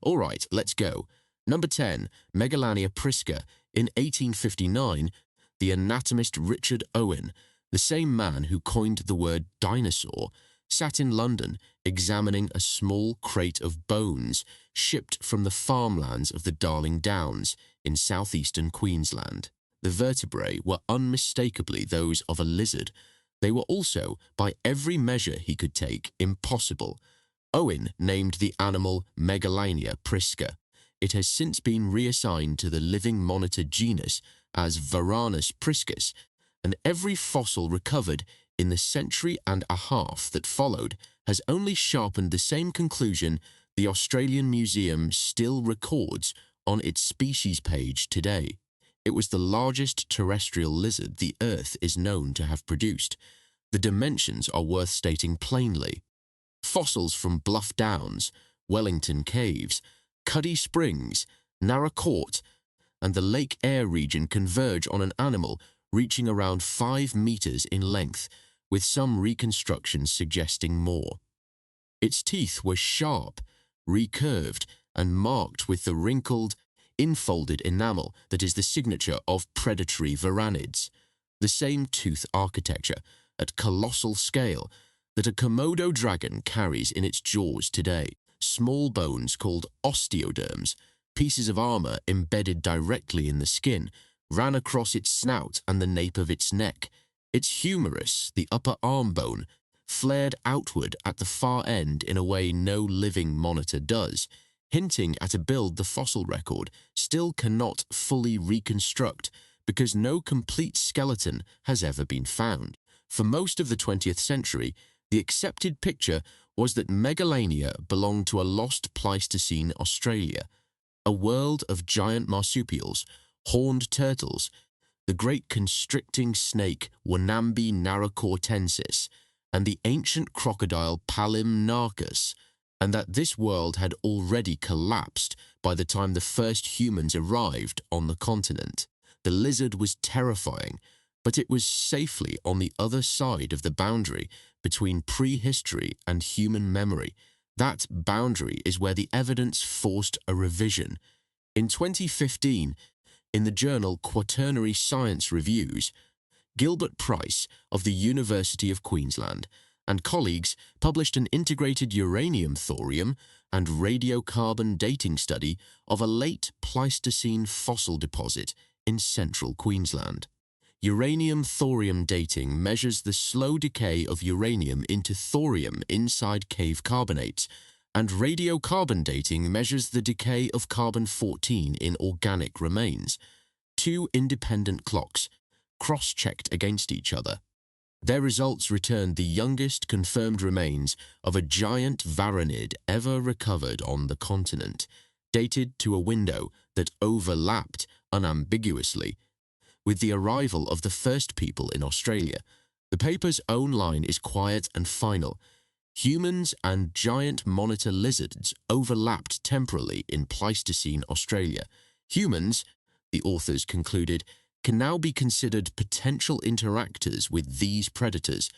All right, let's go. Number 10, Megalania prisca. In 1859, the anatomist Richard Owen, the same man who coined the word dinosaur, sat in London examining a small crate of bones shipped from the farmlands of the Darling Downs in southeastern Queensland. The vertebrae were unmistakably those of a lizard. They were also, by every measure he could take, impossible. Owen named the animal Megalania prisca. It has since been reassigned to the living monitor genus as Varanus priscus, and every fossil recovered in the century and a half that followed has only sharpened the same conclusion the Australian Museum still records on its species page today. It was the largest terrestrial lizard the Earth is known to have produced. The dimensions are worth stating plainly. Fossils from Bluff Downs, Wellington Caves, Cuddy Springs, Narra Court, and the Lake Eyre region converge on an animal reaching around 5 meters in length, with some reconstructions suggesting more. Its teeth were sharp, recurved, and marked with the wrinkled, infolded enamel that is the signature of predatory varanids, the same tooth architecture, at colossal scale, that a Komodo dragon carries in its jaws today. Small bones called osteoderms, pieces of armor embedded directly in the skin, ran across its snout and the nape of its neck. Its humerus, the upper arm bone, flared outward at the far end in a way no living monitor does, hinting at a build the fossil record still cannot fully reconstruct because no complete skeleton has ever been found. For most of the 20th century, the accepted picture was that Megalania belonged to a lost Pleistocene Australia, a world of giant marsupials, horned turtles, the great constricting snake Wanambi narracortensis, and the ancient crocodile Palimnarchus, and that this world had already collapsed by the time the first humans arrived on the continent. The lizard was terrifying, but it was safely on the other side of the boundary between prehistory and human memory. That boundary is where the evidence forced a revision. In 2015, in the journal Quaternary Science Reviews, Gilbert Price of the University of Queensland and colleagues published an integrated uranium, thorium, and radiocarbon dating study of a late Pleistocene fossil deposit in central Queensland. Uranium-thorium dating measures the slow decay of uranium into thorium inside cave carbonates, and radiocarbon dating measures the decay of carbon-14 in organic remains. Two independent clocks, cross-checked against each other. Their results returned the youngest confirmed remains of a giant varanid ever recovered on the continent, dated to a window that overlapped unambiguously with the arrival of the first people in Australia. The paper's own line is quiet and final. Humans and giant monitor lizards overlapped temporally in Pleistocene Australia. Humans, the authors concluded, can now be considered potential interactors with these predators.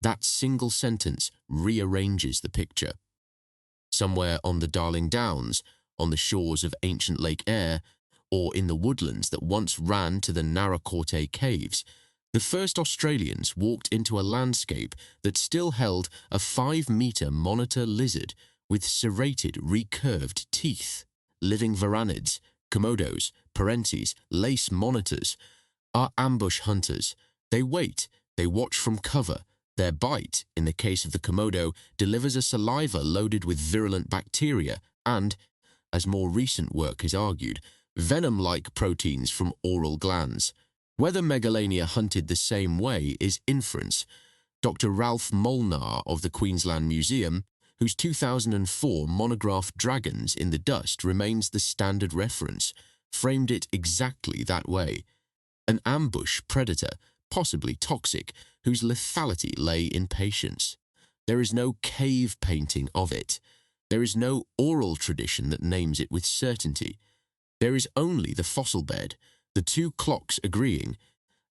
That single sentence rearranges the picture. Somewhere on the Darling Downs, on the shores of ancient Lake Eyre, or in the woodlands that once ran to the Narracorte caves, the first Australians walked into a landscape that still held a 5-meter monitor lizard with serrated, recurved teeth. Living varanids, komodos, parentes, lace monitors are ambush hunters. They wait, they watch from cover. Their bite, in the case of the komodo, delivers a saliva loaded with virulent bacteria and, as more recent work has argued, venom-like proteins from oral glands. Whether Megalania hunted the same way is inference. Dr. Ralph Molnar of the Queensland Museum, whose 2004 monograph Dragons in the Dust remains the standard reference, framed it exactly that way. An ambush predator, possibly toxic, whose lethality lay in patience. There is no cave painting of it. There is no oral tradition that names it with certainty. There is only the fossil bed, the two clocks agreeing,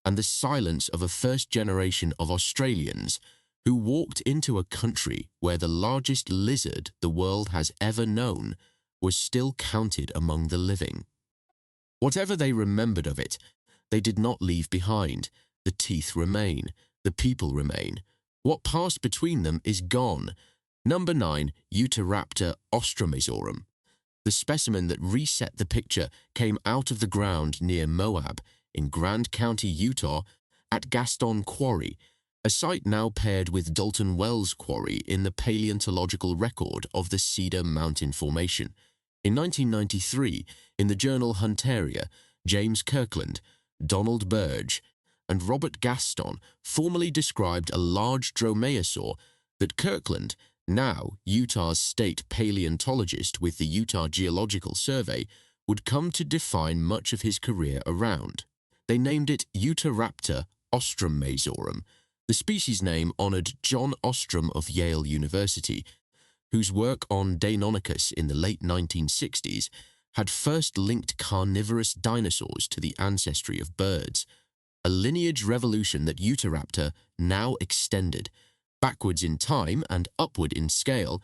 and the silence of a first generation of Australians who walked into a country where the largest lizard the world has ever known was still counted among the living. Whatever they remembered of it, they did not leave behind. The teeth remain. The people remain. What passed between them is gone. Number 9, Utahraptor ostromesorum. The specimen that reset the picture came out of the ground near Moab in Grand County, Utah, at Gaston Quarry, a site now paired with Dalton Wells Quarry in the paleontological record of the Cedar Mountain Formation. In 1993, in the journal Huntaria, James Kirkland, Donald Burge, and Robert Gaston formally described a large dromaeosaur that Kirkland, now Utah's state paleontologist with the Utah Geological Survey, would come to define much of his career around. They named it Utahraptor ostromesorum. The species name honored John Ostrom of Yale University, whose work on Deinonychus in the late 1960s had first linked carnivorous dinosaurs to the ancestry of birds, a lineage revolution that Utahraptor now extended, backwards in time and upward in scale,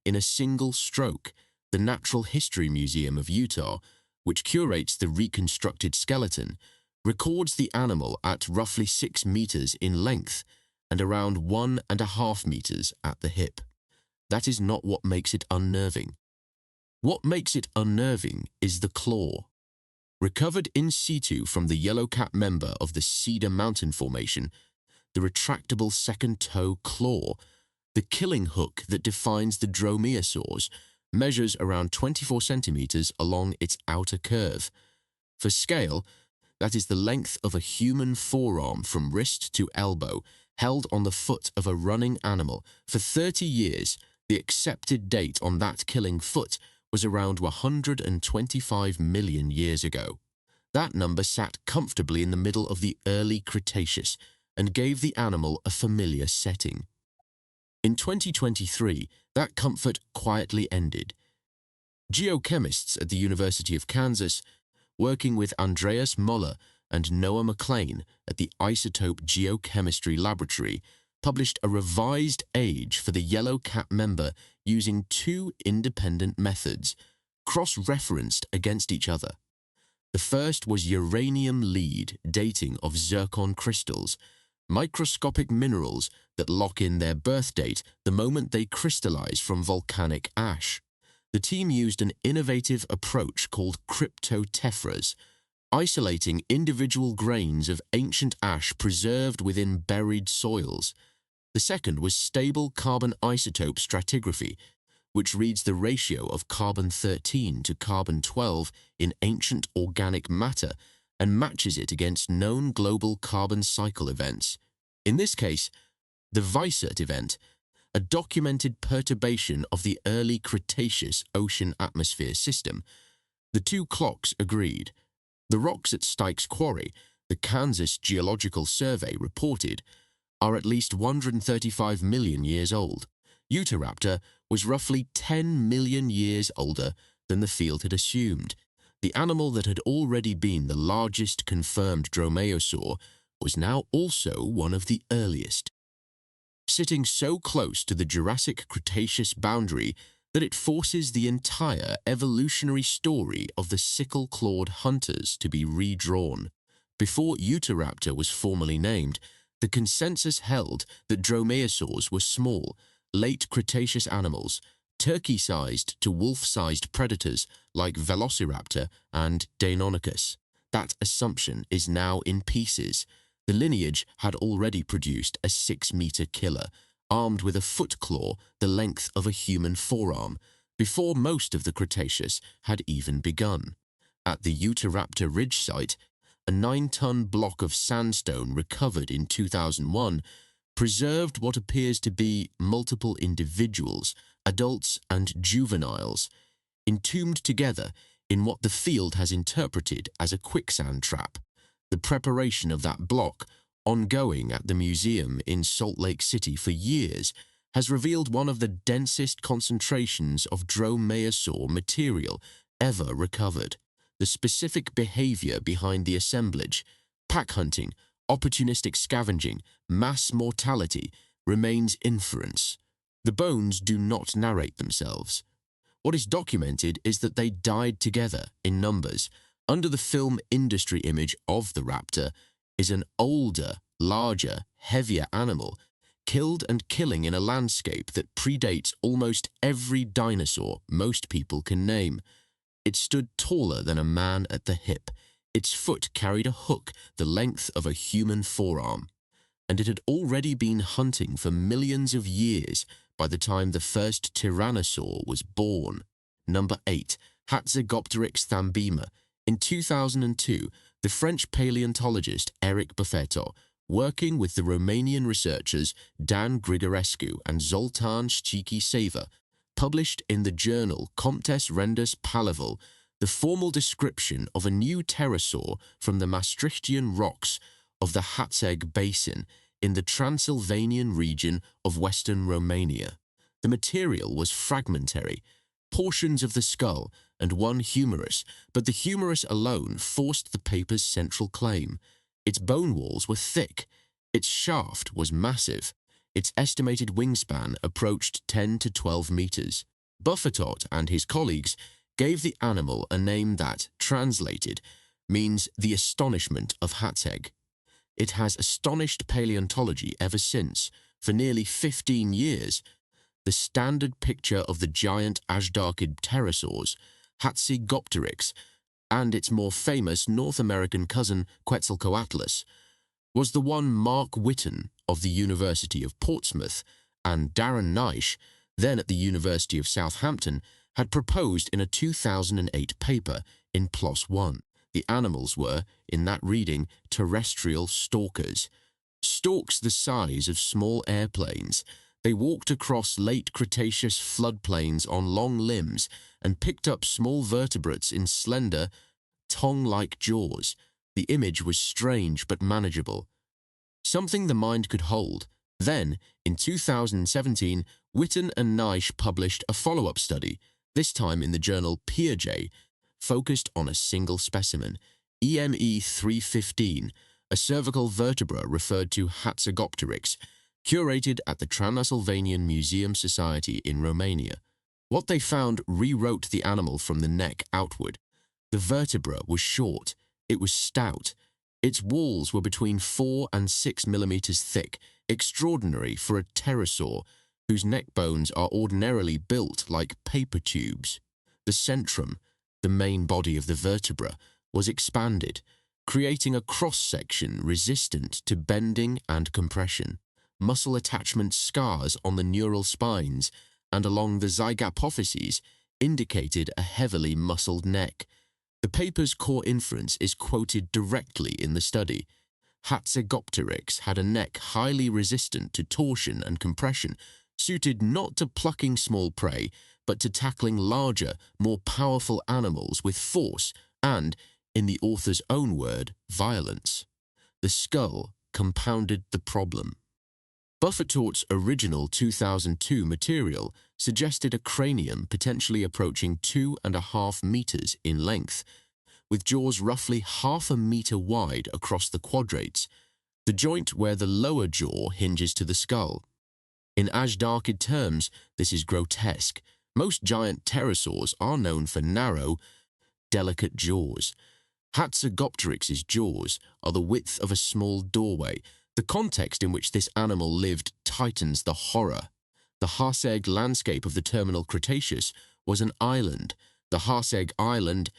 in a single stroke. The Natural History Museum of Utah, which curates the reconstructed skeleton, records the animal at roughly 6 meters in length and around 1.5 meters at the hip. That is not what makes it unnerving. What makes it unnerving is the claw. Recovered in situ from the yellow-cap member of the Cedar Mountain Formation, the retractable second-toe claw, the killing hook that defines the dromaeosaurs, measures around 24 centimeters along its outer curve. For scale, that is the length of a human forearm from wrist to elbow, held on the foot of a running animal. For 30 years, the accepted date on that killing foot was around 125 million years ago. That number sat comfortably in the middle of the early Cretaceous and gave the animal a familiar setting. In 2023, that comfort quietly ended. Geochemists at the University of Kansas, working with Andreas Moller and Noah McLean at the Isotope Geochemistry Laboratory, published a revised age for the yellow cap member using 2 independent methods, cross-referenced against each other. The first was uranium lead dating of zircon crystals, microscopic minerals that lock in their birth date the moment they crystallize from volcanic ash. The team used an innovative approach called cryptotephras, isolating individual grains of ancient ash preserved within buried soils. The second was stable carbon isotope stratigraphy, which reads the ratio of carbon-13 to carbon-12 in ancient organic matter and matches it against known global carbon cycle events. In this case, the Weissert event, a documented perturbation of the early Cretaceous ocean atmosphere system. The 2 clocks agreed. The rocks at Styx Quarry, the Kansas Geological Survey reported, are at least 135 million years old. Utahraptor was roughly 10 million years older than the field had assumed. The animal that had already been the largest confirmed dromaeosaur was now also one of the earliest, sitting so close to the Jurassic-Cretaceous boundary that it forces the entire evolutionary story of the sickle-clawed hunters to be redrawn. Before Utahraptor was formally named, the consensus held that dromaeosaurs were small, late Cretaceous animals, turkey-sized to wolf-sized predators like Velociraptor and Deinonychus. That assumption is now in pieces. The lineage had already produced a 6-meter killer, armed with a foot claw the length of a human forearm, before most of the Cretaceous had even begun. At the Utahraptor Ridge site, a 9-ton block of sandstone recovered in 2001 preserved what appears to be multiple individuals, adults and juveniles, entombed together in what the field has interpreted as a quicksand trap. The preparation of that block, ongoing at the museum in Salt Lake City for years, has revealed one of the densest concentrations of dromaeosaur material ever recovered. The specific behavior behind the assemblage, pack hunting, opportunistic scavenging, mass mortality, remains inference. The bones do not narrate themselves. What is documented is that they died together in numbers. Under the film industry image of the raptor is an older, larger, heavier animal, killed and killing in a landscape that predates almost every dinosaur most people can name. It stood taller than a man at the hip. Its foot carried a hook the length of a human forearm. And it had already been hunting for millions of years by the time the first tyrannosaur was born. Number 8. Hatzegopteryx thambima. In 2002, the French paleontologist Eric Buffetot, working with the Romanian researchers Dan Grigorescu and Zoltan Shchiki-Seva, published in the journal Comptes Rendus Palaval the formal description of a new pterosaur from the Maastrichtian rocks of the Hatzeg Basin in the Transylvanian region of western Romania. The material was fragmentary, portions of the skull and one humerus, but the humerus alone forced the paper's central claim. Its bone walls were thick, its shaft was massive, its estimated wingspan approached 10 to 12 meters. Buffetot and his colleagues gave the animal a name that, translated, means the astonishment of Hatzeg. It has astonished paleontology ever since. For nearly 15 years, the standard picture of the giant Ashdarchid pterosaurs, Hatzegopteryx, and its more famous North American cousin Quetzalcoatlus, was the one Mark Whitten of the University of Portsmouth and Darren Naish, then at the University of Southampton, had proposed in a 2008 paper in PLOS One. The animals were, in that reading, terrestrial stalkers. Stalks the size of small airplanes, they walked across late Cretaceous floodplains on long limbs and picked up small vertebrates in slender, tongue-like jaws. The image was strange but manageable. Something the mind could hold. Then, in 2017, Whitten and Naish published a follow-up study, this time in the journal Piaget, focused on a single specimen, EME 315, a cervical vertebra referred to Hatzegopteryx, curated at the Transylvanian Museum Society in Romania. What they found rewrote the animal from the neck outward. The vertebra was short, it was stout, its walls were between 4 and 6 millimeters thick, extraordinary for a pterosaur, whose neck bones are ordinarily built like paper tubes. The centrum, the main body of the vertebra, was expanded, creating a cross-section resistant to bending and compression. Muscle attachment scars on the neural spines and along the zygapophyses indicated a heavily muscled neck. The paper's core inference is quoted directly in the study. Hatzegopteryx had a neck highly resistant to torsion and compression, suited not to plucking small prey, but to tackling larger, more powerful animals with force and, in the author's own word, violence. The skull compounded the problem. Buffetot's original 2002 material suggested a cranium potentially approaching 2.5 meters in length, with jaws roughly half a meter wide across the quadrates, the joint where the lower jaw hinges to the skull. In Ashdarchid terms, this is grotesque. Most giant pterosaurs are known for narrow, delicate jaws. Hatzegopteryx's jaws are the width of a small doorway. The context in which this animal lived tightens the horror. The Hatzeg landscape of the terminal Cretaceous was an island, the Hatzeg Island,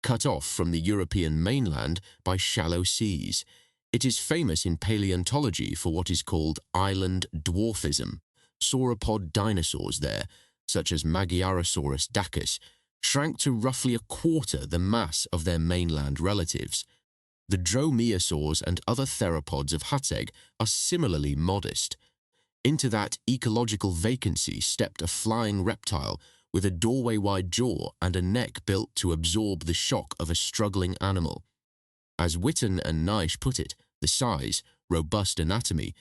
cut off from the European mainland by shallow seas. It is famous in paleontology for what is called island dwarfism. Sauropod dinosaurs there, such as Magyarosaurus dacus, shrank to roughly a quarter the mass of their mainland relatives. The dromaeosaurs and other theropods of Hatzeg are similarly modest. Into that ecological vacancy stepped a flying reptile with a doorway-wide jaw and a neck built to absorb the shock of a struggling animal. As Whitten and Naish put it, the size, robust anatomy,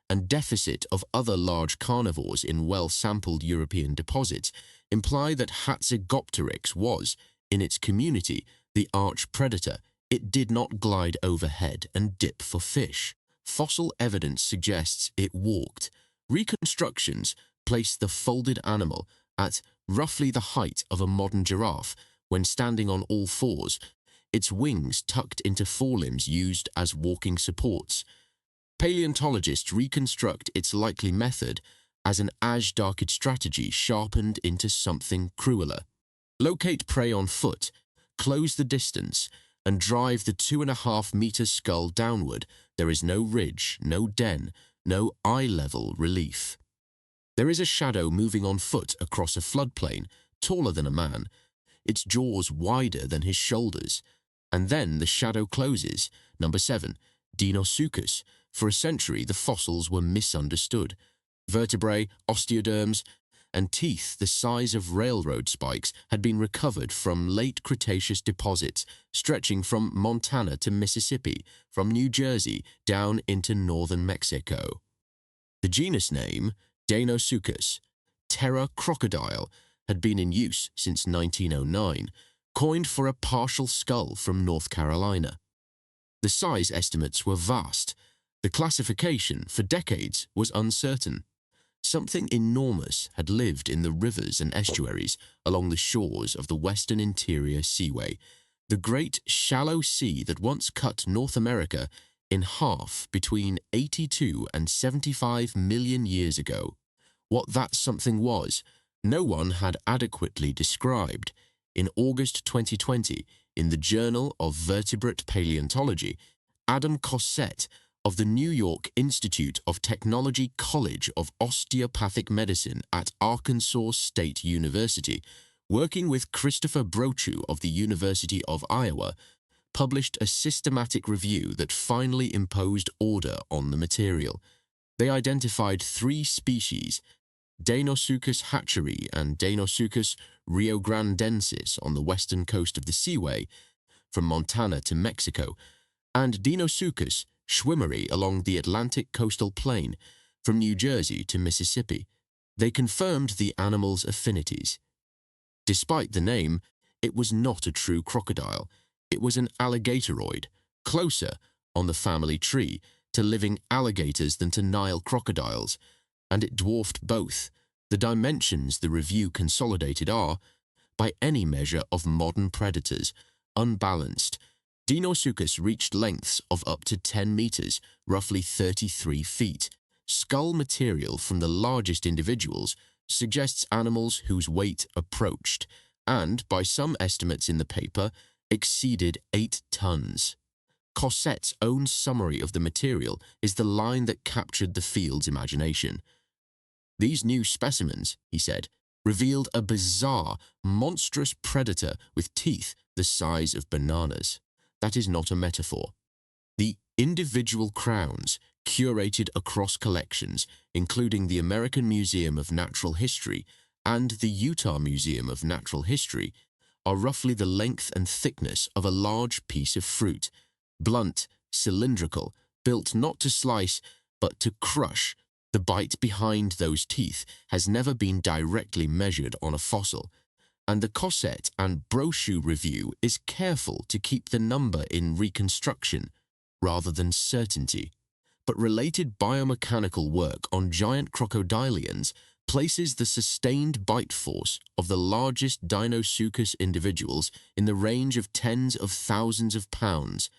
and deficit of other large carnivores in well-sampled European deposits imply that Hatzegopteryx was, in its community, the arch-predator. It did not glide overhead and dip for fish. Fossil evidence suggests it walked. Reconstructions place the folded animal, at roughly the height of a modern giraffe when standing on all fours, its wings tucked into forelimbs used as walking supports. Paleontologists reconstruct its likely method as an Ajdarchid strategy sharpened into something crueler. Locate prey on foot, close the distance, and drive the 2.5-meter skull downward. There is no ridge, no den, no eye-level relief. There is a shadow moving on foot across a floodplain, taller than a man, its jaws wider than his shoulders. And then the shadow closes. Number 7, Deinosuchus. For a century, the fossils were misunderstood. Vertebrae, osteoderms, and teeth the size of railroad spikes had been recovered from late Cretaceous deposits stretching from Montana to Mississippi, from New Jersey down into northern Mexico. The genus name, Deinosuchus, terra crocodile, had been in use since 1909, coined for a partial skull from North Carolina. The size estimates were vast. The classification, for decades, was uncertain. Something enormous had lived in the rivers and estuaries along the shores of the Western Interior Seaway, the great shallow sea that once cut North America in half between 82 and 75 million years ago. What that something was, no one had adequately described. In August 2020, in the Journal of Vertebrate Paleontology, Adam Cossette of the New York Institute of Technology College of Osteopathic Medicine at Arkansas State University, working with Christopher Brochu of the University of Iowa, published a systematic review that finally imposed order on the material. They identified 3 species, Deinosuchus hatcherii and Deinosuchus riograndensis on the western coast of the Seaway, from Montana to Mexico, and Deinosuchus schwimmeri along the Atlantic coastal plain, from New Jersey to Mississippi. They confirmed the animal's affinities. Despite the name, it was not a true crocodile. It was an alligatoroid, closer, on the family tree, to living alligators than to Nile crocodiles, and it dwarfed both. The dimensions the review consolidated are, by any measure of modern predators, unbalanced. Deinosuchus reached lengths of up to 10 meters, roughly 33 feet. Skull material from the largest individuals suggests animals whose weight approached, and, by some estimates in the paper, exceeded 8 tons. Cossette's own summary of the material is the line that captured the field's imagination. These new specimens, he said, revealed a bizarre, monstrous predator with teeth the size of bananas. That is not a metaphor. The individual crowns, curated across collections, including the American Museum of Natural History and the Utah Museum of Natural History, are roughly the length and thickness of a large piece of fruit, blunt, cylindrical, built not to slice, but to crush. The bite behind those teeth has never been directly measured on a fossil, and the Cossette and Brochu review is careful to keep the number in reconstruction rather than certainty. But related biomechanical work on giant crocodilians places the sustained bite force of the largest Deinosuchus individuals in the range of tens of thousands of pounds,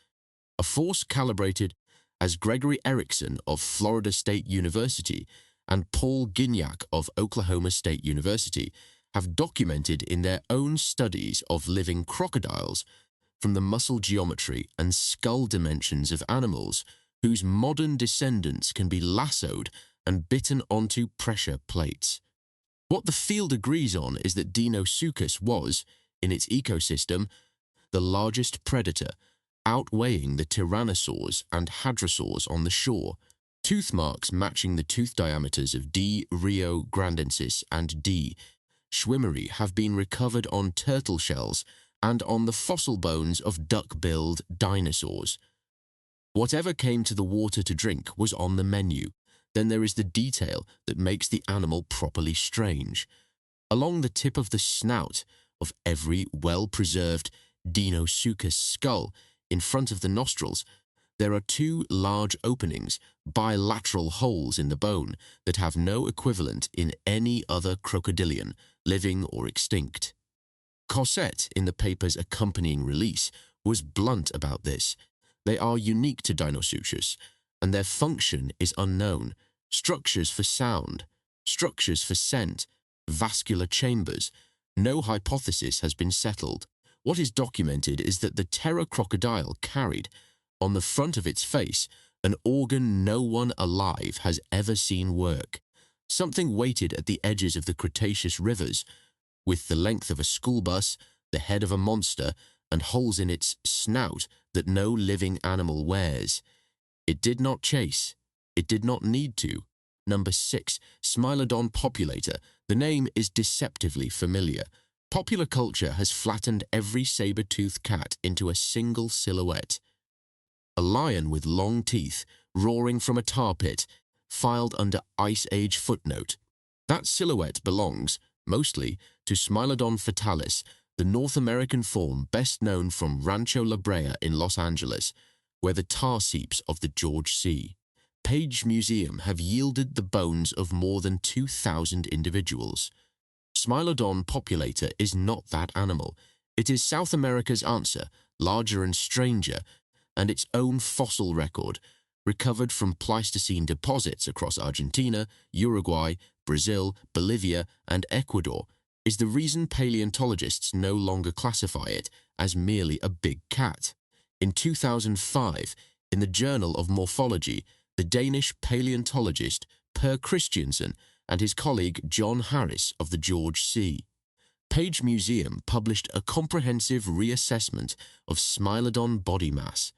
a force calibrated as Gregory Erickson of Florida State University and Paul Gignac of Oklahoma State University have documented in their own studies of living crocodiles from the muscle geometry and skull dimensions of animals whose modern descendants can be lassoed and bitten onto pressure plates. What the field agrees on is that Deinosuchus was, in its ecosystem, the largest predator, outweighing the tyrannosaurs and hadrosaurs on the shore, tooth marks matching the tooth diameters of D. riograndensis and D. schwimmeri have been recovered on turtle shells and on the fossil bones of duck-billed dinosaurs. Whatever came to the water to drink was on the menu. Then there is the detail that makes the animal properly strange. Along the tip of the snout of every well-preserved Deinosuchus skull, in front of the nostrils, there are 2 large openings, bilateral holes in the bone, that have no equivalent in any other crocodilian, living or extinct. Cosset, in the paper's accompanying release, was blunt about this. They are unique to Dinosuchus, and their function is unknown. Structures for sound, structures for scent, vascular chambers. No hypothesis has been settled. What is documented is that the terror crocodile carried, on the front of its face, an organ no one alive has ever seen work. Something waited at the edges of the Cretaceous rivers, with the length of a school bus, the head of a monster, and holes in its snout that no living animal wears. It did not chase. It did not need to. Number 6, Smilodon populator. The name is deceptively familiar. Popular culture has flattened every saber-toothed cat into a single silhouette. A lion with long teeth, roaring from a tar pit, filed under Ice Age footnote. That silhouette belongs, mostly, to Smilodon fatalis, the North American form best known from Rancho La Brea in Los Angeles, where the tar seeps of the George Sea. Page Museum have yielded the bones of more than 2,000 individuals. Smilodon populator is not that animal. It is South America's answer, larger and stranger, and its own fossil record, recovered from Pleistocene deposits across Argentina, Uruguay, Brazil, Bolivia, and Ecuador, is the reason paleontologists no longer classify it as merely a big cat. In 2005, in the Journal of Morphology, the Danish paleontologist Per Christiansen and his colleague John Harris of the George Sea. Page Museum published a comprehensive reassessment of Smilodon body mass.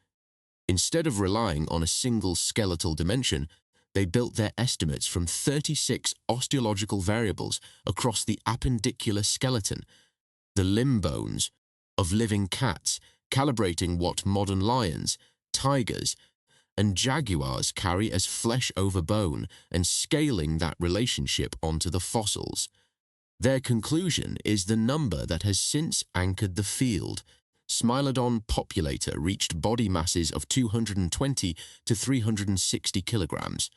Instead of relying on a single skeletal dimension, they built their estimates from 36 osteological variables across the appendicular skeleton, the limb bones, of living cats, calibrating what modern lions, tigers, and jaguars carry as flesh over bone and scaling that relationship onto the fossils. Their conclusion is the number that has since anchored the field. Smilodon populator reached body masses of 220 to 360 kilograms.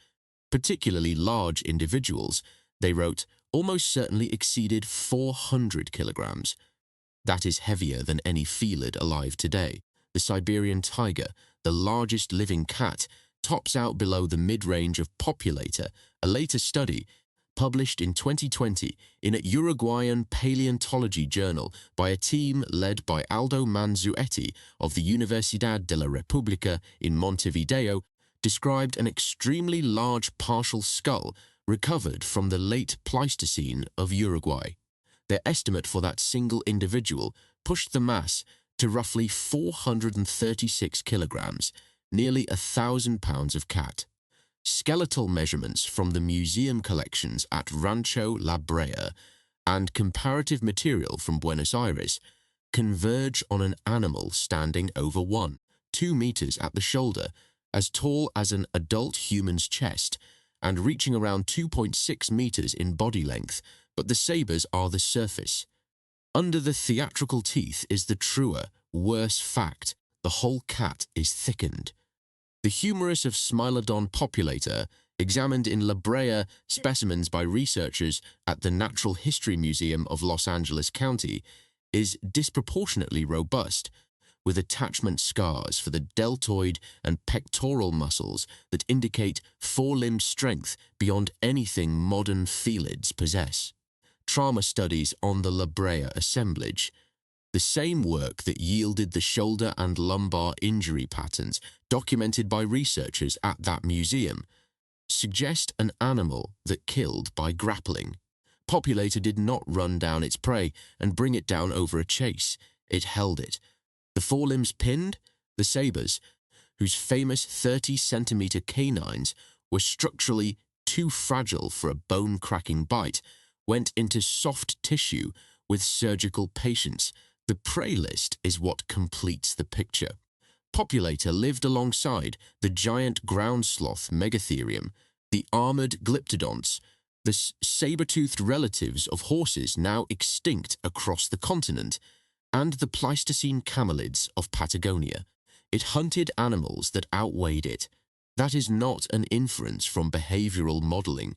Particularly large individuals, they wrote, almost certainly exceeded 400 kilograms. That is heavier than any felid alive today. The Siberian tiger, the largest living cat, tops out below the mid-range of populator. A later study, published in 2020 in a Uruguayan paleontology journal by a team led by Aldo Manzuetti of the Universidad de la República in Montevideo, described an extremely large partial skull recovered from the late Pleistocene of Uruguay. Their estimate for that single individual pushed the mass to roughly 436 kilograms, nearly 1,000 pounds of cat. Skeletal measurements from the museum collections at Rancho La Brea and comparative material from Buenos Aires converge on an animal standing over 2 meters at the shoulder, as tall as an adult human's chest, and reaching around 2.6 meters in body length, but the sabers are the surface. Under the theatrical teeth is the truer, worse fact: the whole cat is thickened. The humerus of Smilodon populator, examined in La Brea specimens by researchers at the Natural History Museum of Los Angeles County, is disproportionately robust, with attachment scars for the deltoid and pectoral muscles that indicate forelimb strength beyond anything modern felids possess. Trauma studies on the La Brea assemblage, the same work that yielded the shoulder and lumbar injury patterns documented by researchers at that museum, suggest an animal that killed by grappling. Populator did not run down its prey and bring it down over a chase. It held it. The forelimbs pinned, the sabers, whose famous 30-centimeter canines were structurally too fragile for a bone-cracking bite, went into soft tissue with surgical patience. The prey list is what completes the picture. Populator lived alongside the giant ground sloth Megatherium, the armored glyptodonts, the saber-toothed relatives of horses now extinct across the continent, and the Pleistocene camelids of Patagonia. It hunted animals that outweighed it. That is not an inference from behavioral modeling.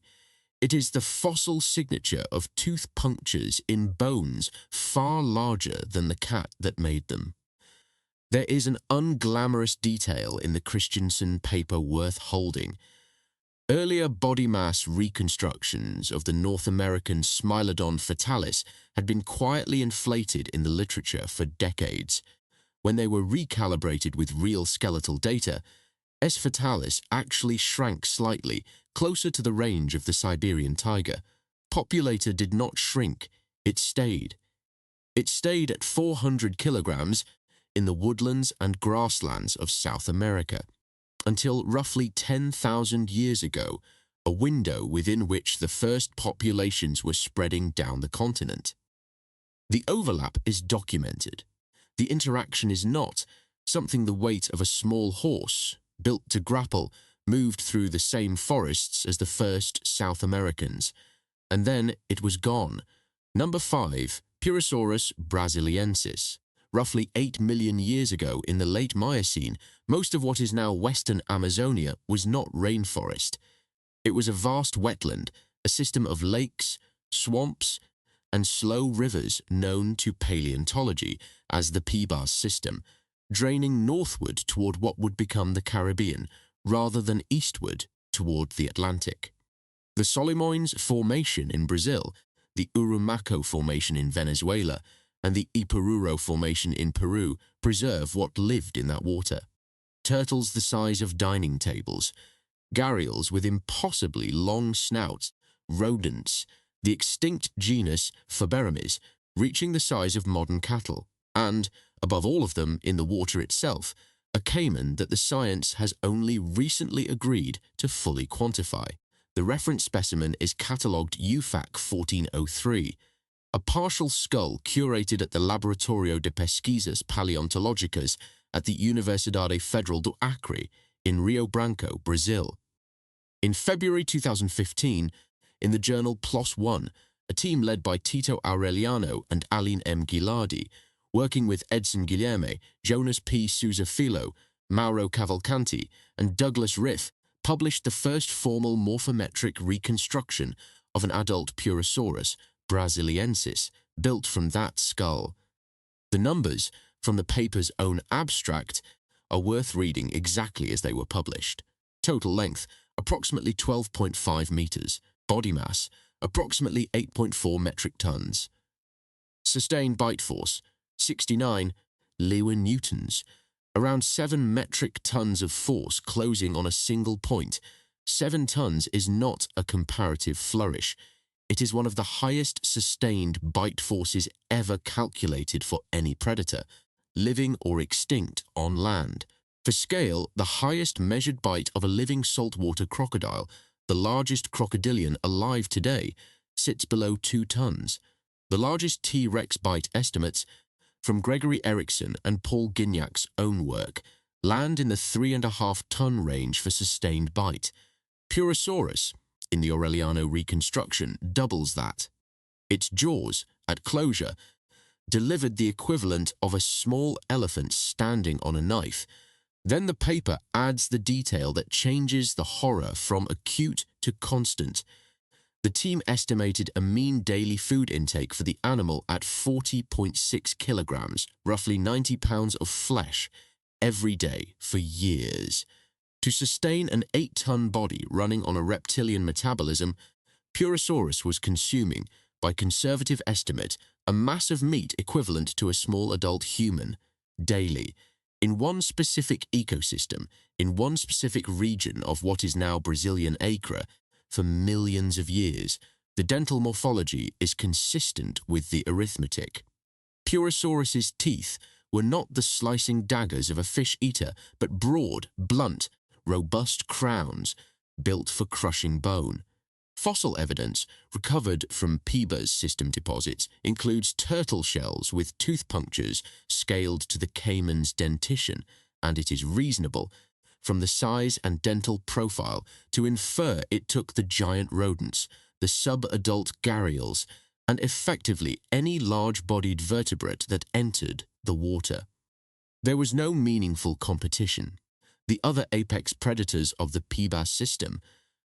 It is the fossil signature of tooth punctures in bones far larger than the cat that made them. There is an unglamorous detail in the Christensen paper worth holding. Earlier body mass reconstructions of the North American Smilodon fatalis had been quietly inflated in the literature for decades. When they were recalibrated with real skeletal data, S. fatalis actually shrank slightly, closer to the range of the Siberian tiger. Populator did not shrink, it stayed. It stayed at 400 kilograms in the woodlands and grasslands of South America, until roughly 10,000 years ago, a window within which the first populations were spreading down the continent. The overlap is documented. The interaction is not something the weight of a small horse, built to grapple, moved through the same forests as the first South Americans. And then it was gone. Number 5, Purosaurus brasiliensis. Roughly 8 million years ago in the late Miocene, most of what is now western Amazonia was not rainforest. It was a vast wetland, a system of lakes, swamps, and slow rivers known to paleontology as the Pibas system, draining northward toward what would become the Caribbean, rather than eastward toward the Atlantic. The Solimões Formation in Brazil, the Urumaco Formation in Venezuela, and the Ipururo Formation in Peru preserve what lived in that water. Turtles the size of dining tables, gharials with impossibly long snouts, rodents, the extinct genus Faberomys, reaching the size of modern cattle, and, above all of them in the water itself, a caiman that the science has only recently agreed to fully quantify. The reference specimen is catalogued UFAC 1403, a partial skull curated at the Laboratorio de Pesquisas Paleontológicas at the Universidade Federal do Acre in Rio Branco, Brazil. In February 2015, in the journal PLOS ONE, a team led by Tito Aureliano and Aline M. Ghilardi, working with Edson Guilherme, Jonas P. Souza Filho, Mauro Cavalcanti, and Douglas Riff, published the first formal morphometric reconstruction of an adult Purosaurus brasiliensis built from that skull. The numbers from the paper's own abstract are worth reading exactly as they were published. Total length, approximately 12.5 meters. Body mass, approximately 8.4 metric tons. Sustained bite force, 69 Lewin newtons, around 7 metric tons of force closing on a single point. 7 tons is not a comparative flourish. It is one of the highest sustained bite forces ever calculated for any predator, living or extinct on land. For scale, the highest measured bite of a living saltwater crocodile, the largest crocodilian alive today, sits below 2 tons. The largest T-Rex bite estimates, from Gregory Erickson and Paul Gignac's own work, land in the 3.5-ton range for sustained bite. Purosaurus, in the Aureliano reconstruction, doubles that. Its jaws, at closure, delivered the equivalent of a small elephant standing on a knife. Then the paper adds the detail that changes the horror from acute to constant. The team estimated a mean daily food intake for the animal at 40.6 kilograms, roughly 90 pounds of flesh, every day for years. To sustain an 8-ton body running on a reptilian metabolism, Purosaurus was consuming, by conservative estimate, a mass of meat equivalent to a small adult human, daily, in one specific ecosystem, in one specific region of what is now Brazilian Acre, for millions of years. The dental morphology is consistent with the arithmetic. Purosaurus's teeth were not the slicing daggers of a fish-eater, but broad, blunt, robust crowns built for crushing bone. Fossil evidence recovered from Pibas system deposits includes turtle shells with tooth punctures scaled to the caiman's dentition, and it is reasonable, from the size and dental profile, to infer it took the giant rodents, the sub-adult gharials, and effectively any large-bodied vertebrate that entered the water. There was no meaningful competition. The other apex predators of the Pibas system,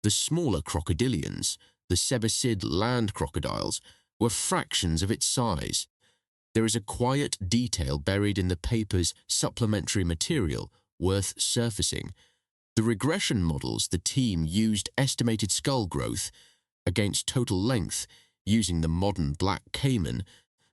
the smaller crocodilians, the Sebasid land crocodiles, were fractions of its size. There is a quiet detail buried in the paper's supplementary material worth surfacing. The regression models the team used estimated skull growth against total length using the modern black caiman,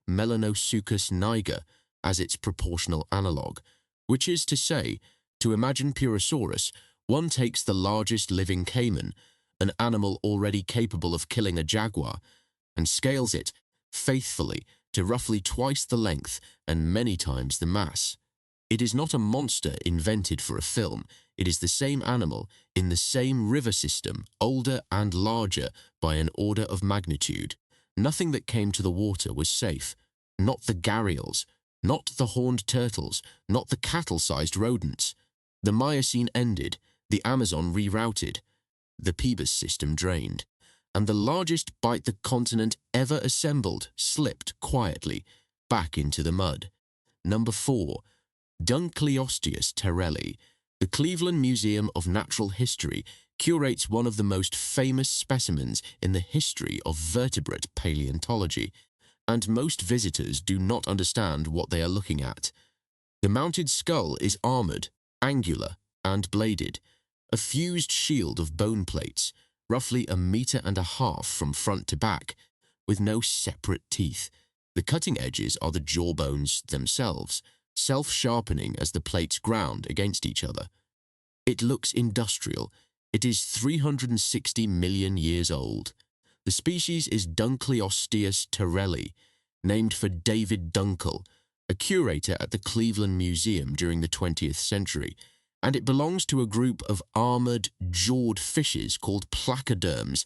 Melanosuchus niger, as its proportional analogue, which is to say, to imagine Purosaurus, one takes the largest living caiman, an animal already capable of killing a jaguar, and scales it, faithfully, to roughly twice the length and many times the mass. It is not a monster invented for a film. It is the same animal in the same river system, older and larger by an order of magnitude. Nothing that came to the water was safe. Not the gharials, not the horned turtles, not the cattle-sized rodents. The Miocene ended, the Amazon rerouted, the Pebas system drained, and the largest bite the continent ever assembled slipped quietly back into the mud. Number 4. Dunkleosteus terrelli. The Cleveland Museum of Natural History curates one of the most famous specimens in the history of vertebrate paleontology, and most visitors do not understand what they are looking at. The mounted skull is armored, angular, and bladed, a fused shield of bone plates, roughly 1.5 meters from front to back, with no separate teeth. The cutting edges are the jawbones themselves, self-sharpening as the plates ground against each other. It looks industrial. It is 360 million years old. The species is Dunkleosteus terrelli, named for David Dunkel, a curator at the Cleveland Museum during the 20th century, and it belongs to a group of armored, jawed fishes called placoderms,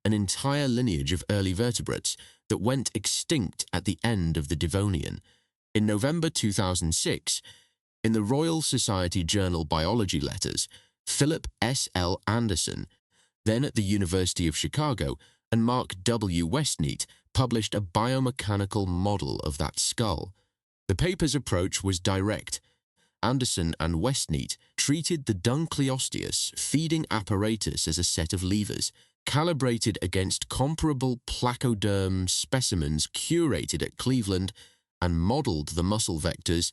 an entire lineage of early vertebrates that went extinct at the end of the Devonian. In November 2006, in the Royal Society Journal Biology Letters, Philip S. L. Anderson, then at the University of Chicago, and Mark W. Westneat published a biomechanical model of that skull. The paper's approach was direct. Anderson and Westneat treated the Dunkleosteus feeding apparatus as a set of levers, calibrated against comparable placoderm specimens curated at Cleveland, and modeled the muscle vectors,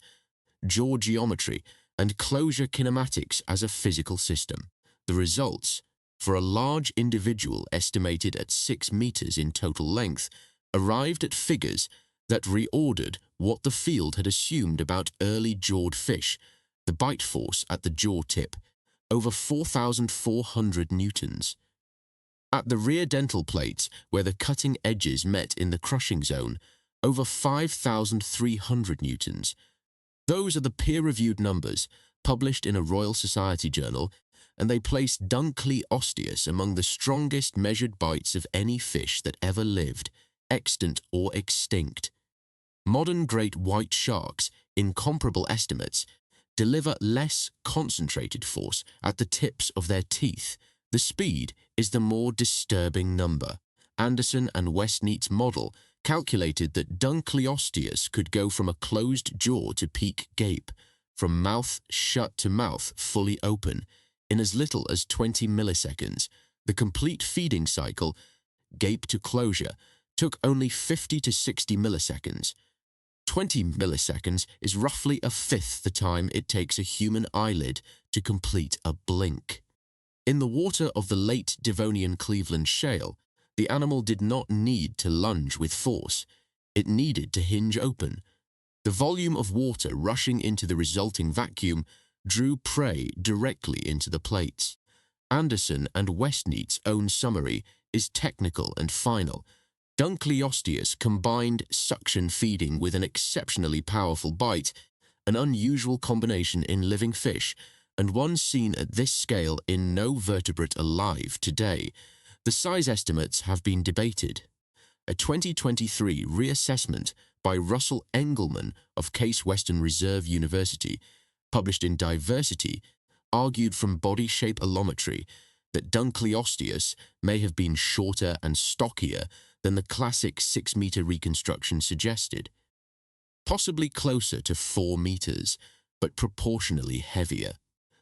jaw geometry, and closure kinematics as a physical system. The results, for a large individual estimated at 6 meters in total length, arrived at figures that reordered what the field had assumed about early jawed fish, the bite force at the jaw tip, over 4,400 newtons. At the rear dental plates, where the cutting edges met in the crushing zone, over 5,300 newtons. Those are the peer-reviewed numbers, published in a Royal Society journal, and they place Dunkleosteus among the strongest measured bites of any fish that ever lived, extant or extinct. Modern great white sharks, in comparable estimates, deliver less concentrated force at the tips of their teeth. The speed is the more disturbing number. Anderson and Westneat's model calculated that Dunkleosteus could go from a closed jaw to peak gape, from mouth shut to mouth fully open, in as little as 20 milliseconds. The complete feeding cycle, gape to closure, took only 50 to 60 milliseconds. 20 milliseconds is roughly a fifth the time it takes a human eyelid to complete a blink. In the water of the late Devonian Cleveland Shale, the animal did not need to lunge with force. It needed to hinge open. The volume of water rushing into the resulting vacuum drew prey directly into the plates. Anderson and Westneat's own summary is technical and final. Dunkleosteus combined suction feeding with an exceptionally powerful bite, an unusual combination in living fish, and one seen at this scale in no vertebrate alive today. The size estimates have been debated. A 2023 reassessment by Russell Engelman of Case Western Reserve University, published in Diversity, argued from body shape allometry that Dunkleosteus may have been shorter and stockier than the classic 6-meter reconstruction suggested. Possibly closer to 4 meters, but proportionally heavier.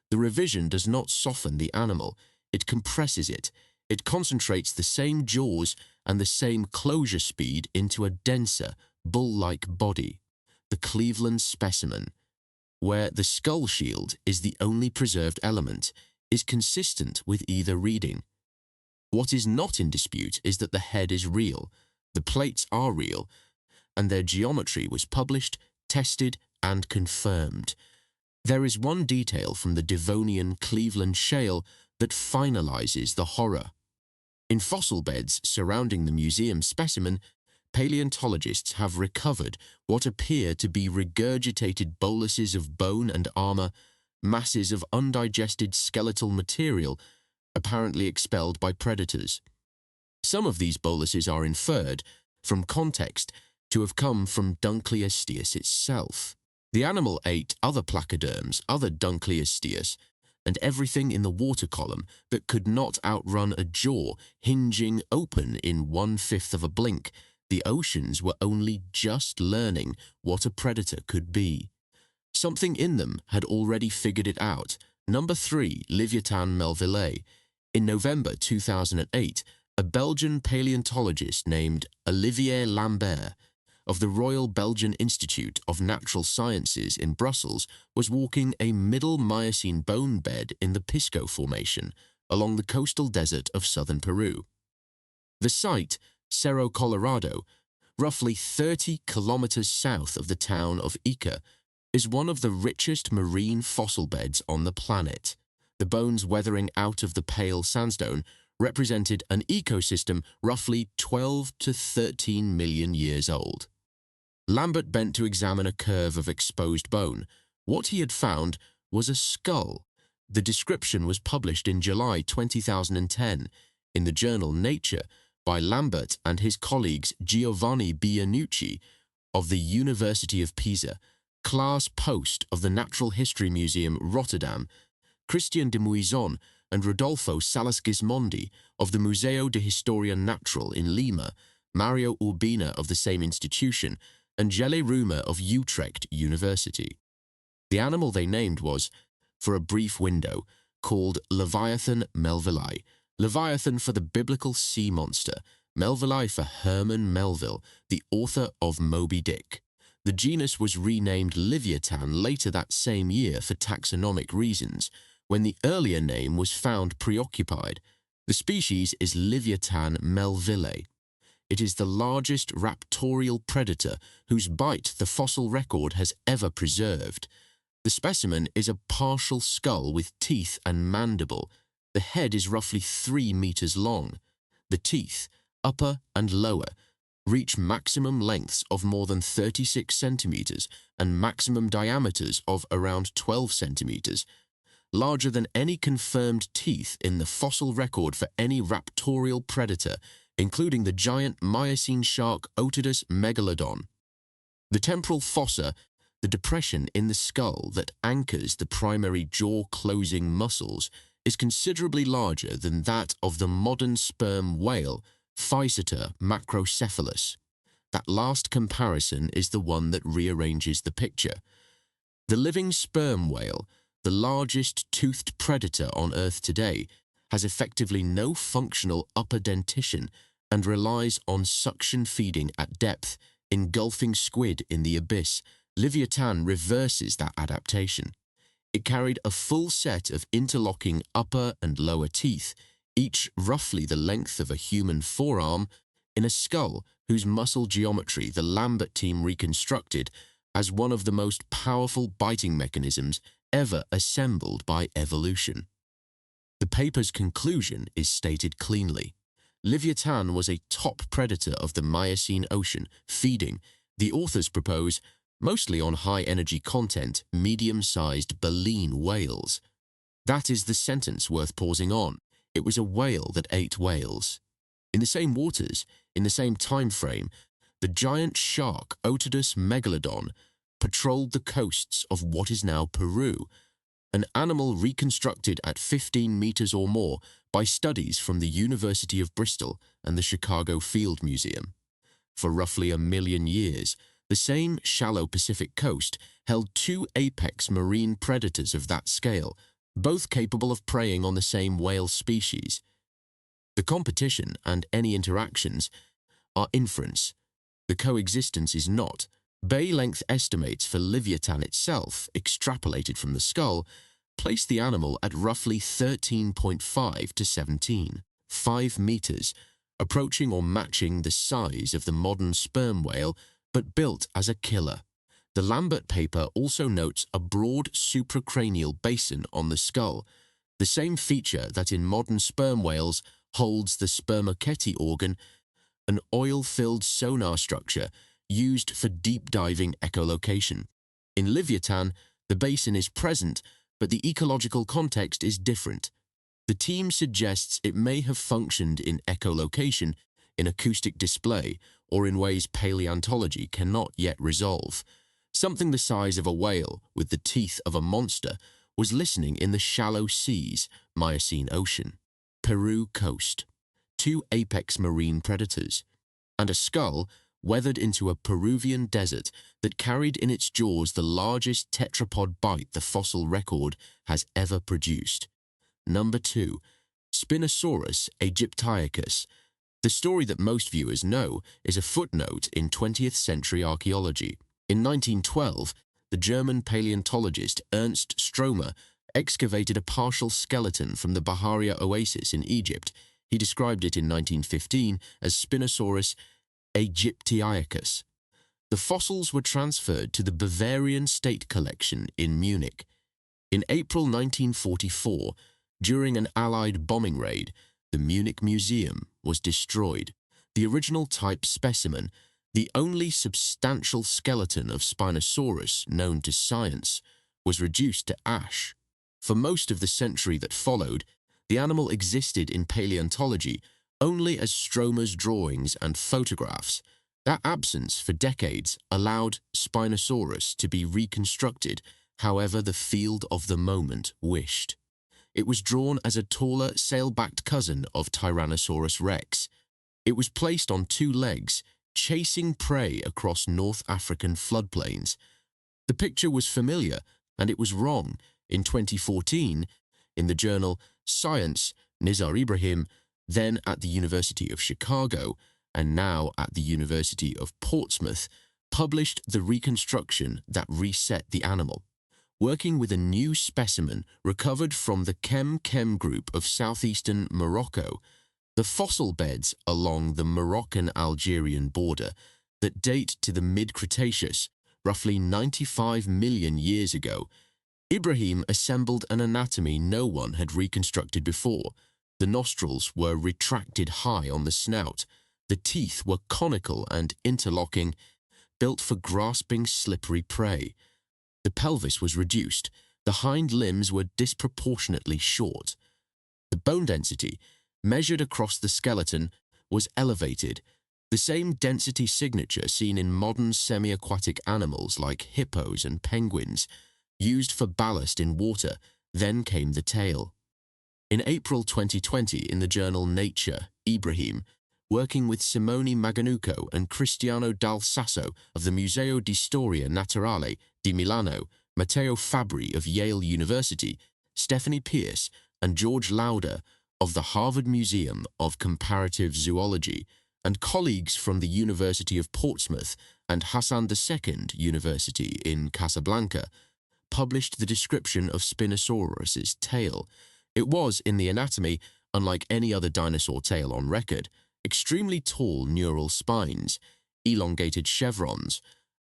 The revision does not soften the animal, it compresses it. It concentrates the same jaws and the same closure speed into a denser, bull-like body, the Cleveland specimen, where the skull shield is the only preserved element, is consistent with either reading. What is not in dispute is that the head is real, the plates are real, and their geometry was published, tested, and confirmed. There is one detail from the Devonian Cleveland shale that finalizes the horror. In fossil beds surrounding the museum specimen, paleontologists have recovered what appear to be regurgitated boluses of bone and armor, masses of undigested skeletal material apparently expelled by predators. Some of these boluses are inferred, from context, to have come from Dunkleosteus itself. The animal ate other placoderms, other Dunkleosteus, and everything in the water column that could not outrun a jaw hinging open in 1/5 of a blink. The oceans were only just learning what a predator could be. Something in them had already figured it out. Number 3, Leviathan melvillei. In November 2008, a Belgian paleontologist named Olivier Lambert of the Royal Belgian Institute of Natural Sciences in Brussels was walking a Middle Miocene bone bed in the Pisco Formation along the coastal desert of southern Peru. The site, Cerro Colorado, roughly 30 kilometers south of the town of Ica, is one of the richest marine fossil beds on the planet. The bones weathering out of the pale sandstone represented an ecosystem roughly 12 to 13 million years old. Lambert bent to examine a curve of exposed bone. What he had found was a skull. The description was published in July 2010 in the journal Nature by Lambert and his colleagues Giovanni Bianucci of the University of Pisa, Klaas Post of the Natural History Museum Rotterdam, Christian de Muizon and Rodolfo Salas Gismondi of the Museo de Historia Natural in Lima, Mario Urbina of the same institution, and Jelle Rumer of Utrecht University. The animal they named was, for a brief window, called Leviathan melvillei, Leviathan for the biblical sea monster, Melvillei for Herman Melville, the author of Moby Dick. The genus was renamed Leviathan later that same year for taxonomic reasons, when the earlier name was found preoccupied. The species is Leviathan melvillei. It is the largest raptorial predator whose bite the fossil record has ever preserved. The specimen is a partial skull with teeth and mandible. The head is roughly 3 meters long. The teeth, upper and lower, reach maximum lengths of more than 36 centimeters and maximum diameters of around 12 centimeters, larger than any confirmed teeth in the fossil record for any raptorial predator, including the giant Miocene shark Otodus megalodon. The temporal fossa, the depression in the skull that anchors the primary jaw-closing muscles, is considerably larger than that of the modern sperm whale, Physeter macrocephalus. That last comparison is the one that rearranges the picture. The living sperm whale, the largest toothed predator on Earth today, has effectively no functional upper dentition and relies on suction feeding at depth, engulfing squid in the abyss. Leviathan reverses that adaptation. It carried a full set of interlocking upper and lower teeth, each roughly the length of a human forearm, in a skull whose muscle geometry the Lambert team reconstructed as one of the most powerful biting mechanisms ever assembled by evolution. The paper's conclusion is stated cleanly. Leviathan was a top predator of the Miocene Ocean, feeding, the authors propose, mostly on high-energy content, medium-sized baleen whales. That is the sentence worth pausing on. It was a whale that ate whales. In the same waters, in the same time frame, the giant shark Otodus megalodon patrolled the coasts of what is now Peru, an animal reconstructed at 15 meters or more by studies from the University of Bristol and the Chicago Field Museum. For roughly 1 million years, the same shallow Pacific coast held 2 apex marine predators of that scale, both capable of preying on the same whale species. The The competition and any interactions are inference. The coexistence is not. Bay length estimates for Leviathan itself, extrapolated from the skull, place the animal at roughly 13.5 to 17, 5 meters, approaching or matching the size of the modern sperm whale, but built as a killer. The Lambert paper also notes a broad supracranial basin on the skull, the same feature that in modern sperm whales holds the spermaceti organ, an oil-filled sonar structure used for deep-diving echolocation. In Leviathan, the basin is present, but the ecological context is different. The team suggests it may have functioned in echolocation, in acoustic display, or in ways paleontology cannot yet resolve. Something the size of a whale with the teeth of a monster was listening in the shallow seas, Miocene Ocean. Peru coast. 2 apex marine predators, and a skull weathered into a Peruvian desert that carried in its jaws the largest tetrapod bite the fossil record has ever produced. Number 2. Spinosaurus aegyptiacus. The story that most viewers know is a footnote in 20th century archaeology. In 1912, the German paleontologist Ernst Stromer excavated a partial skeleton from the Baharia Oasis in Egypt. He described it in 1915 as Spinosaurus aegyptiacus. The fossils were transferred to the Bavarian State Collection in Munich. In April 1944, during an Allied bombing raid, the Munich Museum was destroyed. The original type specimen, the only substantial skeleton of Spinosaurus known to science, was reduced to ash. For most of the century that followed, the animal existed in paleontology only as Stromer's drawings and photographs. That absence for decades allowed Spinosaurus to be reconstructed however the field of the moment wished. It was drawn as a taller, sail-backed cousin of Tyrannosaurus rex. It was placed on 2 legs, chasing prey across North African floodplains. The picture was familiar, and it was wrong. In 2014, in the journal Science, Nizar Ibrahim, then at the University of Chicago and now at the University of Portsmouth, published the reconstruction that reset the animal. Working with a new specimen recovered from the Kem group of southeastern Morocco, the fossil beds along the Moroccan-Algerian border that date to the mid-Cretaceous, roughly 95 million years ago, Ibrahim assembled an anatomy no one had reconstructed before. The nostrils were retracted high on the snout. The teeth were conical and interlocking, built for grasping slippery prey. The pelvis was reduced. The hind limbs were disproportionately short. The bone density, measured across the skeleton, was elevated. The same density signature seen in modern semi-aquatic animals like hippos and penguins, used for ballast in water. Then came the tail. In April 2020, in the journal Nature, Ibrahim, working with Simone Maganuco and Cristiano Dal Sasso of the Museo di Storia Naturale di Milano, Matteo Fabri of Yale University, Stephanie Pierce, and George Lauder of the Harvard Museum of Comparative Zoology, and colleagues from the University of Portsmouth and Hassan II University in Casablanca, published the description of Spinosaurus's tail. It was, in the anatomy, unlike any other dinosaur tail on record, extremely tall neural spines, elongated chevrons,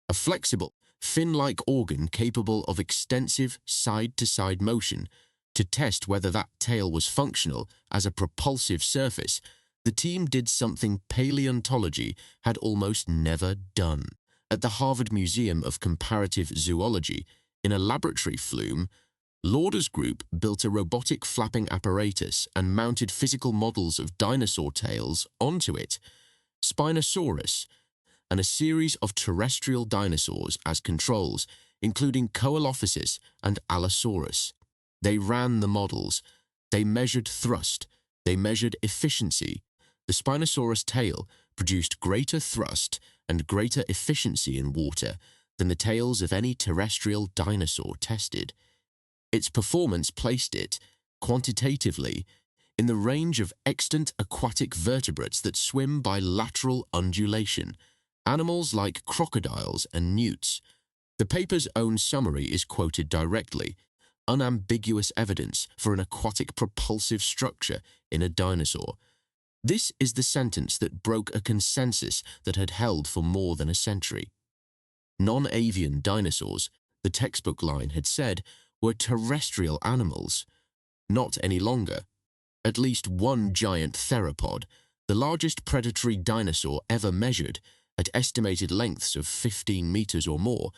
a flexible, fin-like organ capable of extensive side-to-side motion. To test whether that tail was functional as a propulsive surface, the team did something paleontology had almost never done. At the Harvard Museum of Comparative Zoology, in a laboratory flume, Lauder's group built a robotic flapping apparatus and mounted physical models of dinosaur tails onto it, Spinosaurus, and a series of terrestrial dinosaurs as controls, including Coelophysis and Allosaurus. They ran the models. They measured thrust. They measured efficiency. The Spinosaurus tail produced greater thrust and greater efficiency in water than the tails of any terrestrial dinosaur tested. Its performance placed it, quantitatively, in the range of extant aquatic vertebrates that swim by lateral undulation, animals like crocodiles and newts. The paper's own summary is quoted directly: unambiguous evidence for an aquatic propulsive structure in a dinosaur. This is the sentence that broke a consensus that had held for more than a century. Non-avian dinosaurs, the textbook line had said, were terrestrial animals. Not any longer. At least one giant theropod, the largest predatory dinosaur ever measured, at estimated lengths of 15 meters or more,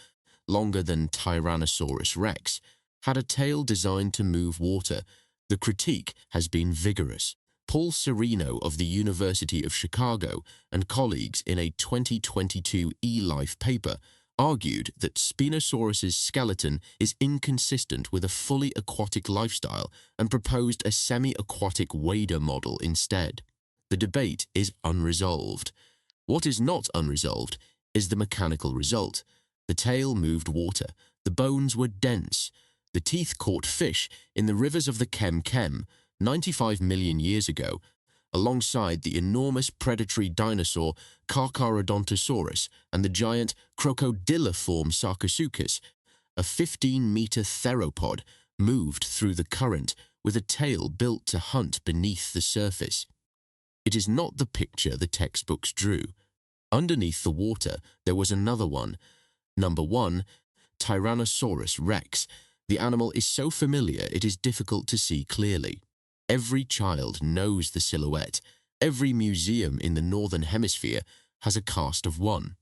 longer than Tyrannosaurus rex, had a tail designed to move water. The critique has been vigorous. Paul Sereno of the University of Chicago and colleagues in a 2022 eLife paper argued that Spinosaurus's skeleton is inconsistent with a fully aquatic lifestyle and proposed a semi-aquatic wader model instead. The debate is unresolved. What is not unresolved is the mechanical result. The tail moved water, the bones were dense, the teeth caught fish in the rivers of the Kem 95 million years ago, alongside the enormous predatory dinosaur Carcharodontosaurus and the giant crocodiliform Sarcosuchus. A 15-meter theropod moved through the current with a tail built to hunt beneath the surface. It is not the picture the textbooks drew. Underneath the water, there was another one. Number 1, Tyrannosaurus rex. The animal is so familiar it is difficult to see clearly. Every child knows the silhouette. Every museum in the Northern Hemisphere has a cast of one.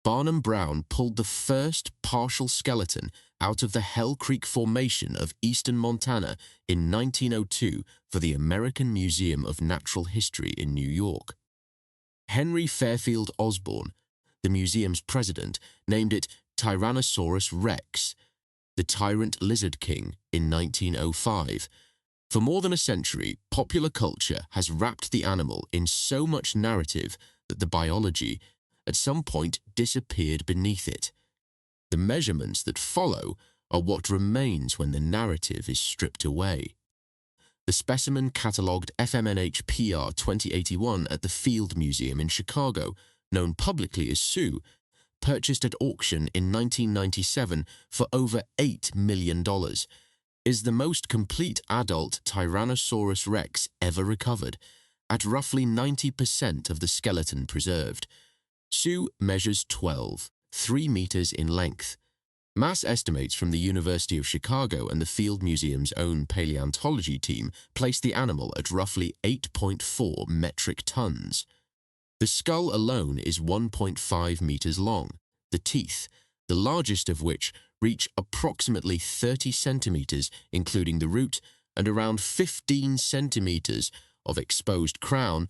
Barnum Brown pulled the first partial skeleton out of the Hell Creek Formation of eastern Montana in 1902 for the American Museum of Natural History in New York. Henry Fairfield Osborn, the museum's president, named it Tyrannosaurus rex, the tyrant lizard king, in 1905. For more than a century, popular culture has wrapped the animal in so much narrative that the biology, at some point, disappeared beneath it. The measurements that follow are what remains when the narrative is stripped away. The specimen catalogued FMNH PR 2081 at the Field Museum in Chicago, known publicly as Sue, purchased at auction in 1997 for over $8 million, is the most complete adult Tyrannosaurus rex ever recovered, at roughly 90% of the skeleton preserved. Sue measures 12, 3 meters in length. Mass estimates from the University of Chicago and the Field Museum's own paleontology team place the animal at roughly 8.4 metric tons. The skull alone is 1.5 meters long. The teeth, the largest of which reach approximately 30 centimeters, including the root, and around 15 centimeters of exposed crown,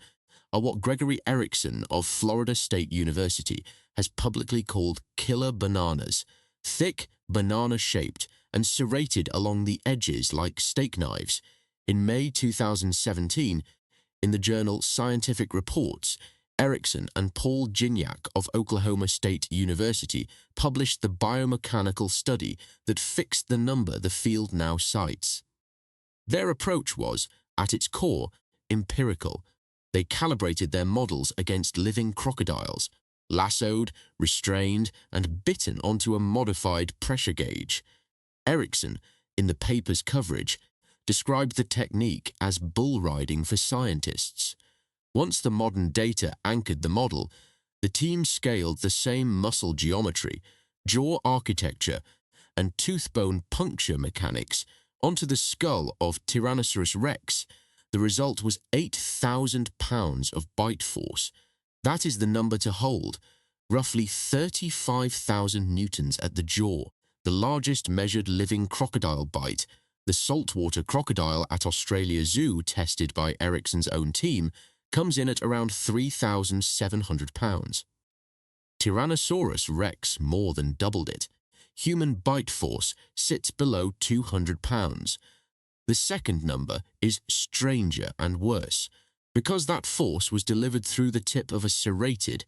are what Gregory Erickson of Florida State University has publicly called killer bananas, thick, banana-shaped, and serrated along the edges like steak knives. In May 2017, in the journal Scientific Reports, Erickson and Paul Gignac of Oklahoma State University published the biomechanical study that fixed the number the field now cites. Their approach was, at its core, empirical. They calibrated their models against living crocodiles, lassoed, restrained, and bitten onto a modified pressure gauge. Erickson, in the paper's coverage, described the technique as bull riding for scientists. Once the modern data anchored the model, the team scaled the same muscle geometry, jaw architecture, and tooth-bone puncture mechanics onto the skull of Tyrannosaurus rex. The result was 8,000 pounds of bite force. That is the number to hold, roughly 35,000 newtons at the jaw, the largest measured living crocodile bite. The saltwater crocodile at Australia Zoo, tested by Erickson's own team, comes in at around 3,700 pounds. Tyrannosaurus rex more than doubled it. Human bite force sits below 200 pounds. The second number is stranger and worse, because that force was delivered through the tip of a serrated,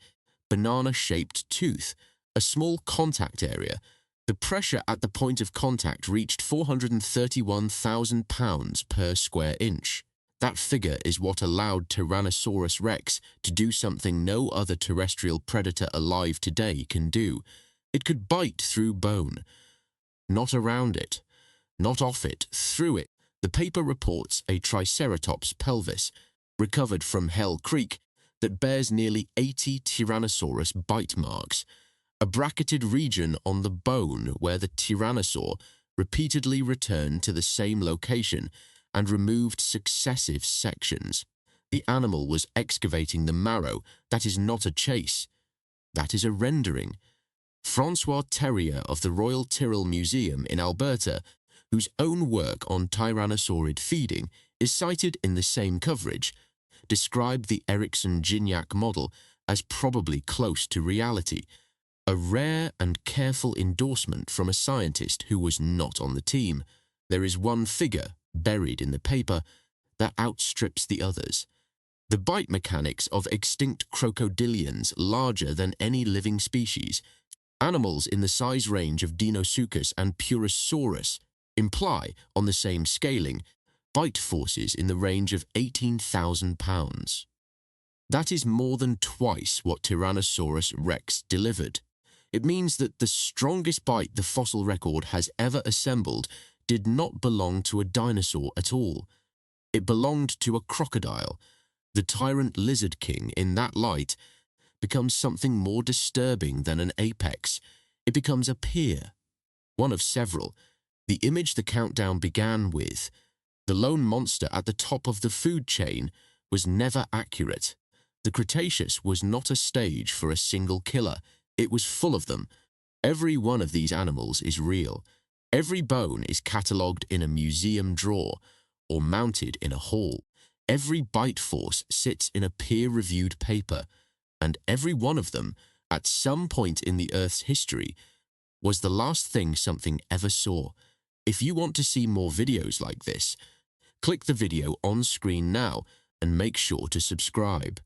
banana-shaped tooth, a small contact area. The pressure at the point of contact reached 431,000 pounds per square inch. That figure is what allowed Tyrannosaurus rex to do something no other terrestrial predator alive today can do. It could bite through bone. Not around it, not off it, through it. The paper reports a Triceratops pelvis, recovered from Hell Creek, that bears nearly 80 Tyrannosaurus bite marks, a bracketed region on the bone where the tyrannosaur repeatedly returned to the same location and removed successive sections. The animal was excavating the marrow. That is not a chase. That is a rendering. Francois Terrier of the Royal Tyrrell Museum in Alberta, whose own work on tyrannosaurid feeding is cited in the same coverage, described the Erickson-Gignac model as probably close to reality, a rare and careful endorsement from a scientist who was not on the team. There is one figure, buried in the paper, that outstrips the others. The bite mechanics of extinct crocodilians larger than any living species, animals in the size range of Deinosuchus and Purosaurus, imply, on the same scaling, bite forces in the range of 18,000 pounds. That is more than twice what Tyrannosaurus rex delivered. It means that the strongest bite the fossil record has ever assembled did not belong to a dinosaur at all. It belonged to a crocodile. The tyrant lizard king, in that light, becomes something more disturbing than an apex. It becomes a peer, one of several. The image the countdown began with, the lone monster at the top of the food chain, was never accurate. The Cretaceous was not a stage for a single killer. It was full of them. Every one of these animals is real. Every bone is catalogued in a museum drawer or mounted in a hall. Every bite force sits in a peer-reviewed paper, and every one of them, at some point in the Earth's history, was the last thing something ever saw. If you want to see more videos like this, click the video on screen now and make sure to subscribe.